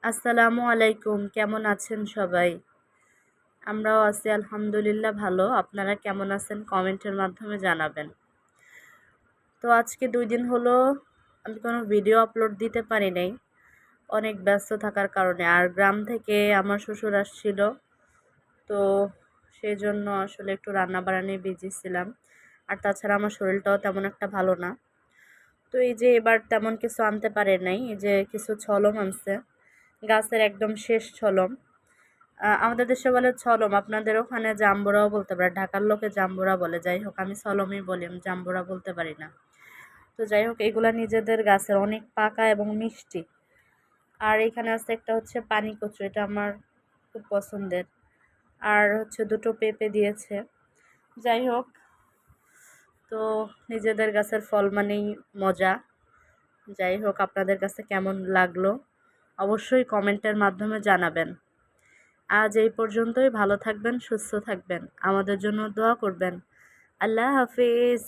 আসসালামু আলাইকুম, কেমন আছেন সবাই? আমরাও আছি আলহামদুলিল্লাহ ভালো। আপনারা কেমন আছেন কমেন্টের মাধ্যমে জানাবেন। তো আজকে 2 দিন হলো আমি কোনো ভিডিও আপলোড দিতে পারি নাই, অনেক ব্যস্ত থাকার কারণে। আর গ্রাম থেকে আমার শ্বশুর আসছিল, তো সেজন্য আসলে একটু রান্নাবাড়া নিয়ে বিজি ছিলাম। আর তাছাড়া আমার শরীরটাও তেমন একটা ভালো না। তো এই যে এবার তেমন কিছু আনতে পারে নাই, এই যে কিছু ছলম আনছে, গাছের একদম শেষ ছলম। আমাদের দেশে বলে ছলম, আপনাদের ওখানে জাম্বুরাও বলতে পারে, ঢাকার লোকে জাম্বুরা বলে। যাই হোক, আমি ছলমই বলি, আমি জাম্বুরা বলতে পারি না। তো যাই হোক, এগুলা নিজেদের গাছের, অনেক পাকা এবং মিষ্টি। আর এখানে আছে একটা হচ্ছে পানি কচু, এটা আমার খুব পছন্দের। আর হচ্ছে দুটো পেঁপে দিয়েছে। যাই হোক, তো নিজেদের গাছের ফল মানেই মজা। যাই হোক, আপনাদের কাছে কেমন লাগলো অবশ্যই কমেন্টের মাধ্যমে জানাবেন। আজ এই পর্যন্তই। ভালো থাকবেন, সুস্থ থাকবেন, আমাদের জন্য দোয়া করবেন। আল্লাহ হাফিজ।